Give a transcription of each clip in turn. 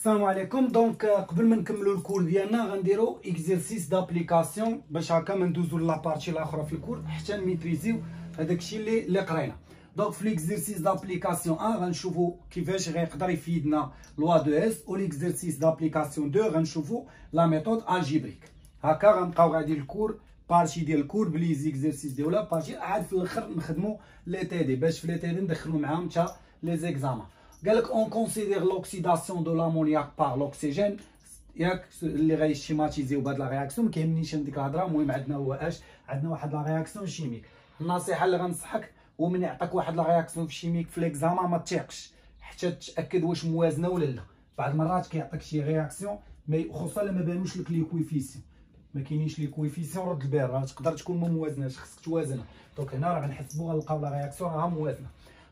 السلام عليكم. دونك قبل ما نكملوا الكور ديالنا غنديروا اكزرسيس دابليكاسيون باش هكا ما ندوزوا لابارتي الاخرى في الكور حتى نميتريزيو هذاك الشيء اللي قرينا. دونك في ليكزرسيس دابليكاسيون 1 غنشوفوا كيفاش غيقدر يفيدنا لوا دو اس، و ليكزرسيس دابليكاسيون 2 غنشوفوا لا ميثود الجبريك. هكا غنبقاو غادي الكور بارتي ديال الكور بلي زيكزرسيس ديالها بارتي عاد في الاخر نخدموا لي تي دي باش في لي تي دي ندخلوا معاهم حتى لي زيكزامان. قالك اون كونسيدير لوكسيداسيون دو لامونياك بار لوكسيجين، ياك اللي غيشيماتيزيو بهاد لا رياكسيون. مكيهمنيش ديك الهضره، المهم عندنا هو اش عندنا واحد لا رياكسيون شيميك. النصيحه اللي غنصحك ومن يعطيك واحد لا رياكسيون في شيميك في ليكزامان ما تثيقش حتى تتاكد واش موازنه ولا لا. بعض المرات كيعطيك شي رياكسيون خصوصا لما بانوش لك لي كويفيسيون، ما كاينينش لي كويفيسيون رد البال، راه تقدر تكون ما موازناش، خصك توازنها. دونك هنا راه غنحسبوا غنلقاو لا رياكسيون راها موازنه.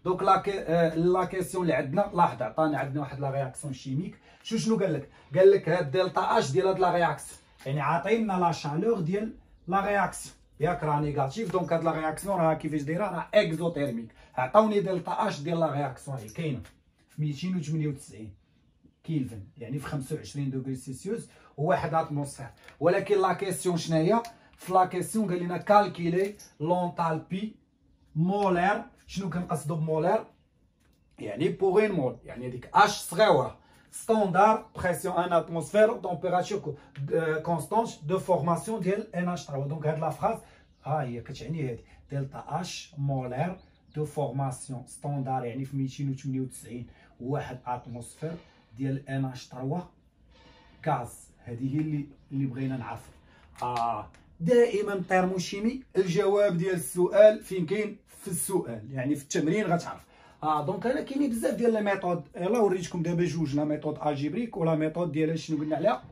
دونك لا كيسيون اللي عندنا لاحظ عطانا عندنا واحد لا رياكسيون شيميك. شنو قال لك هاد دلتا اش ديال هاد لا رياكسيون، يعني عاطينا لا شالور ديال لا رياكسيون، ياك راه نيجاتيف. دونك هاد لا رياكسيون راه كيفاش دايره، راه اكزوتيرميك. عطاوني دلتا اش ديال لا رياكسيون هي كاينه في 298 كيلفن، يعني في 25 دوغري سيلسيوس و1 اتموسفير. ولكن لا كيسيون شناهي؟ في لا كيسيون قال لنا كالكيلي لونتالبي مولير. شنو كنقصدو بمولير؟ يعني بوغين مول، يعني هذيك اش صغيره ستاندار بريسيون ان اتموسفير تمبيراتور كونستانت دو فورماسيون ديال ان اش 3. دونك هاد لا فراز ها هي كتعني هادي دلتا اش مولير دو فورماسيون ستاندار، يعني في 298 واحد اتموسفير ديال ان اش 3 غاز. هذه هي اللي بغينا نعرفوا. دائما الترموشيمي الجواب ديال السؤال فين كاين؟ في السؤال، يعني في التمرين غتعرف. دونك انا كاينين بزاف ديال لا ميثود. يلاه وريتكم دابا جوج، لا ميثود الجبريك ولا ميثود ديال شنو قلنا عليها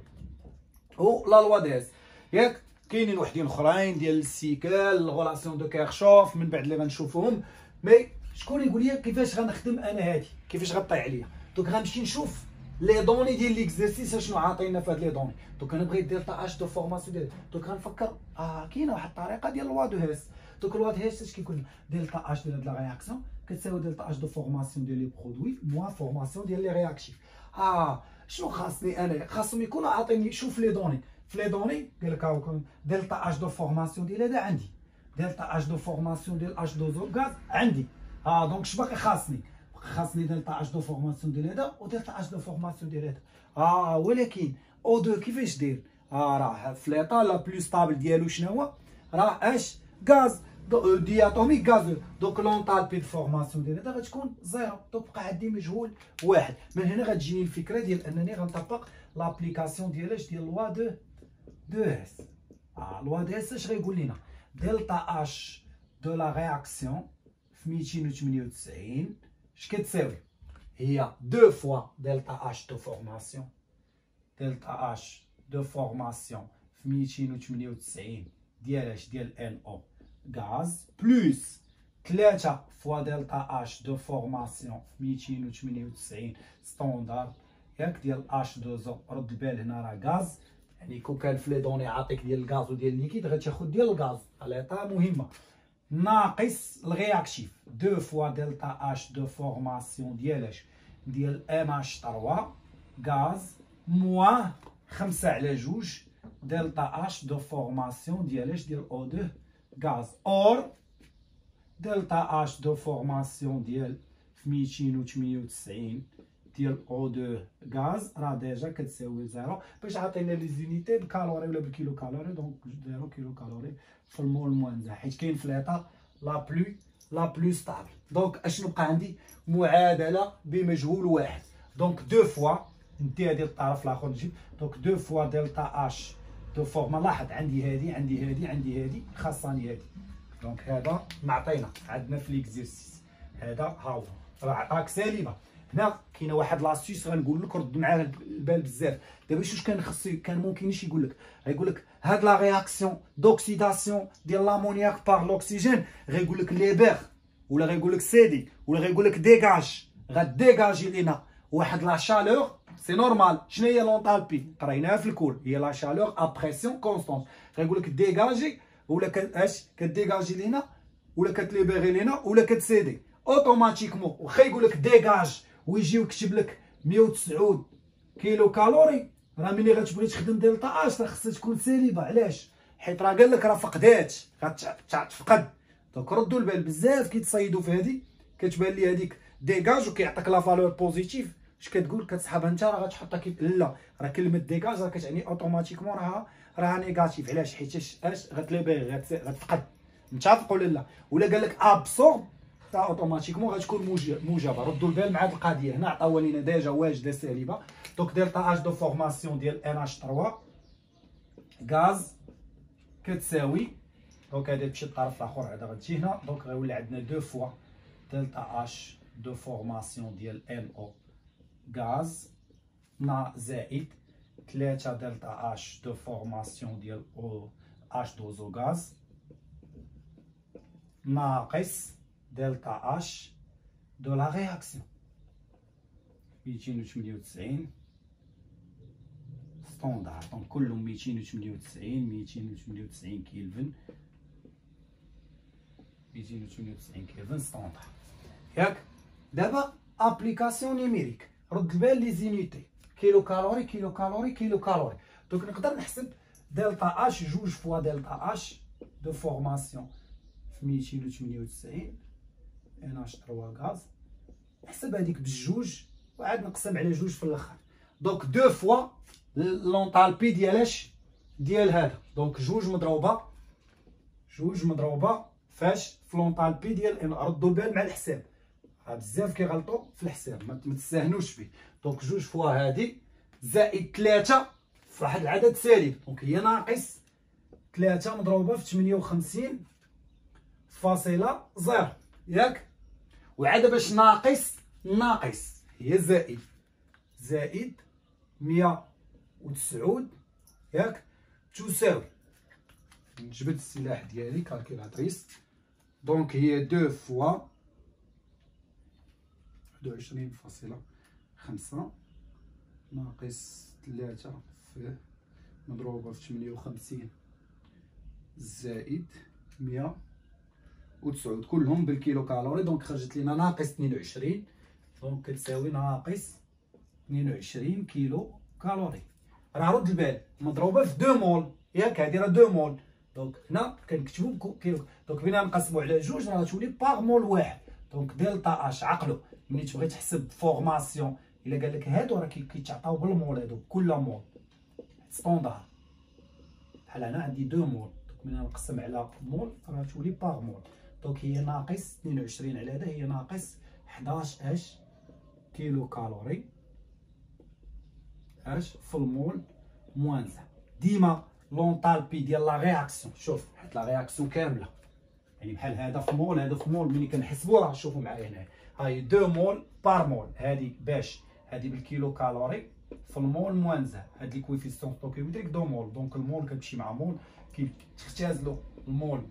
و لا لوا ديز، ياك كاينين وحدين اخرين ديال السيكال غولاسيون دو كيرشوف من بعد اللي غنشوفوهم. مي شكون يقول لي كيفاش غنخدم انا هادي، كيفاش غطيع عليا؟ دونك غنمشي نشوف لي دوني ديال ليكزرسيس شنو عاطينا في هاد لي دوني. دونك انا بغيت دلتا اش دو فورماسيون ديال، دونك غنفكر كاينه واحد الطريقه ديال لوا دو هيس. دونك لوا دو هيس اش كيكون؟ دلتا اش ديال هاد لا رياكسيون كتساوي دلتا اش دو فورماسيون ديال لي برودوي موا فورماسيون ديال لي رياكتيف. شنو خاصني انا؟ خاصهم يكونوا عاطيني. شوف لي دوني، في لي دوني قال لك هاو دلتا اش دو فورماسيون ديال هذا عندي، دلتا اش دو فورماسيون ديال اش دو زو غاز عندي. دونك اش باقي خاصني؟ خاصني دلتا اش دو فورماسيون ديال هذا ودلتا اش دو فورماسيون ديال هذا. ولكن او دو كيفاش داير؟ راه في ليطا لا بلو ستابل ديالو شنو هو؟ راه اش غاز دياتوميك غاز. دونك لونتالبي دو فورماسيون ديال هذا غتكون زيرو. دونك بقى عندي مجهول واحد. من هنا غتجيني الفكره ديال انني غنطبق لابليكاسيون ديال اش ديال لوا دو اس. لوا دو اس اش غيقول لنا؟ دلتا اش دو لا رياكسيون في 298 اش كتساوي؟ هي 2 فوا دلتا اش دو فورماسيون، دلتا اش دو فورماسيون في 298 ديال اش ديال ان او غاز، بلوس 3 فوا دلتا اش دو فورماسيون في 298 ستاندار، ياك ديال اش دو زو. رد البال هنا راه غاز، يعني كون كان في لي دوني عاطيك ديال الغاز وديال الليكيد غتاخد ديال الغاز، العطاء مهمه، ناقص الرياكتيف 2 فوا دلتا اش دو فورماسيون ديال اش ديال ام اش 3 غاز موا 5 على 2 دلتا اش دو فورماسيون ديال اش ديال او 2 غاز. اور دلتا اش دو فورماسيون ديال في 298 ديال او 2 غاز راه ديجا كتساوي زيرو. باش عطينا لي زونيتي بالكالوري ولا بالكيلو كالوري، دونك 0 كيلو كالوري في المول موان، حيت كاين في ليطا لا بلو ستابل. دونك اشنو بقى عندي؟ معادله بمجهول واحد. دونك 2 فوا ندي هادي الطرف الاخر نجيب، دونك 2 فوا دلتا اش دو فورما. لاحظ عندي هادي عندي هادي عندي هادي خاصاني هادي. دونك هذا معطينا عندنا في ليكزيرسيس هذا ها هو راه عطاك سالبه. هنا كاينه واحد لاسيس غنقول لك رد معاه البال بزاف. دابا واش كان خصو كان ممكنش يقول لك؟ غيقول لك هاد لا رياكسيون دوكسيداسيون ديال لامونياك بار لوكسيجين، غيقول لك ليبيغ ولا غيقول لك سيدي ولا غيقول لك ديغاج. غديغاجي لينا واحد لا شالور سي نورمال. شنو هي لونتالبي؟ قريناها في الكور، هي لا شالور ا بريسيون كونستونت. غيقول لك ديغاجي ولا اش كديغاجي لينا ولا كتليبيغي لينا ولا كتسيدي اوتوماتيكمون. واخا يقول لك ديغاج ويجي ويكتب لك 109 كيلو كالوري راه ملي غتبغي تخدم دلتا اش راه خصها تكون سالبه. علاش؟ حيت راه قال لك راه فقدات غتفقد. دونك ردوا البال بزاف كيتصايدوا في هذه، كتبان لي هذيك ديكاج وكيعطيك لا فالور بوزيتيف. اش كتقول؟ كتسحبها انت راه غتحطها كيف لا، راه كلمه ديكاج راه كتعني اوتوماتيكمون راها نيجاتيف. علاش؟ حيت اش غتليبيغي غتفقد. متفق ولا ولا قال لك ابسورب تا اوتوماتيكمون غتكون موجبه. ردوا البال مع هذه القضيه. هنا عطاو لينا ديجا واجده سالبه. دونك دلتا اش دو فورماسيون ديال ان اش 3 غاز كتساوي، دونك هذا تمشي للطرف الاخر عاد غتجي هنا. دونك غيولي عندنا دو فوا دلتا اش دو فورماسيون ديال ان او غاز نا زائد 3 دلتا اش دو فورماسيون ديال او اش دوزو غاز ناقص دلتا اش دو لا رياكسيون 298 ستوندار. دونك كلهم 298 كيلفن 298 كيلفن ستوندار ياك. دابا ابليكاسيون نيميريك. رد البال لي زينيتي كيلو كالوري كيلو كالوري كيلو كالوري. دونك نقدر نحسب دلتا اش جوج فوا دلتا اش دو فورماسيون في 298 ان اش 3 غاز. نحسب هذيك بالجوج وعاد نقسم على جوج في الاخر. دونك دو فوا لونطالبي ديالاش ديال هذا. دونك جوج مضروبه فاش في لونطالبي ديال ان. ردوا البال مع الحساب، بزاف كيغلطوا في الحساب ما تستهنوش فيه. دونك جوج فوا هذه زائد 3 في واحد العدد سالب. دونك هي ناقص 3 مضروبه في 58 فاصله 0 ياك. وعاد باش ناقص هي زائد 109 ياك تساوي. نجبد السلاح ديالي كالكيلاتريس. دونك هي 2 فوا 21.5 ناقص 3 في مضروبه في 58 زائد 109 كلهم بالكيلو كالوري. دونك خرجت لينا ناقص 22. دونك كتساوي ناقص 22 كيلو كالوري. راه رد البال مضروبه في 2 مول ياك. هادي راه 2 مول. دونك هنا كنكتبوا كيلو. دونك بينا نقسموا على جوج راه غتولي باغ مول واحد. دونك دلتا اش عقلوا ملي تبغي تحسب فورماسيون الا قال لك هادو راه كيتعطاو بالمول. هادو كل مول ستوندار. بحال هنا عندي 2 مول. دونك ملي نقسم على مول راه تولي باغ مول. دونك هي ناقص 22 على هذا هي ناقص 11 اش كيلو كالوري اش في المول موان زا. ديما لونطالبي ديال لا رياكسيون. شوف حيت لا رياكسيون كامله يعني بحال هذا في مول هذا في مول. ملي كنحسبوا راه شوفوا معايا هنا هاي 2 مول بار مول. هذه باش هذه بالكيلو كالوري في المول موان زا. هاد لي كويفيسيون ستوكيومتريك 2 مول. دونك المول كتمشي مع مول كيختازلوا المول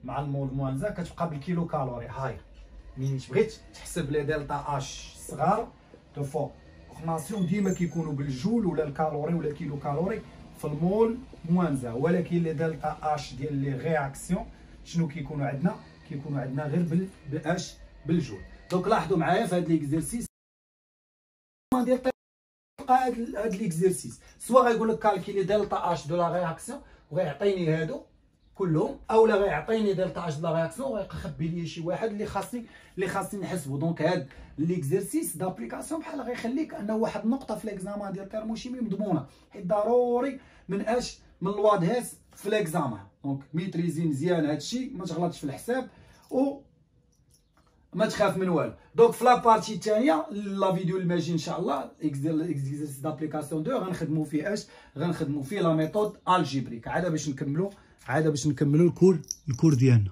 مع المول موان زا كتبقى بالكيلو كالوري. هاي ملي بغيت تحسب لي دلتا اش صغار دو فورماسيون ديما كيكونوا بالجول ولا الكالوري ولا كيلو كالوري في المول موان زا. ولكن لي دلتا اش ديال لي رياكسيون شنو كيكونوا عندنا؟ كيكونوا عندنا غير باش بالجول. دونك لاحظوا معايا في هذا ليكزيرسيس ديال هاد ليكزيرسيس سوا غيقول لك كالكيلي دلتا اش دو لا رياكسيون وغيعطيني هادو كلهم، اولا غيعطيني دلتا اش دو لا رياكسيون وغيخبي لي شي واحد اللي خاصني نحسبو. دونك هاد ليكزيرسيس دابليكاسيون بحال غيخليك انه واحد النقطه في ليكزامان ديال الترموشيمي مضمونه، حيت ضروري من الوادهاس في ليكزامان. دونك ميتريزي مزيان هادشي، ما تغلطش في الحساب و ما تخاف من والو. دونك في لابارتي الثانيه لا فيديو الماجي ان شاء الله اكزيرسيس دابليكاسيون 2 غنخدموا فيه غنخدموا فيه لا ميثود الجبريك عاد باش نكملوا الكور ديالنا.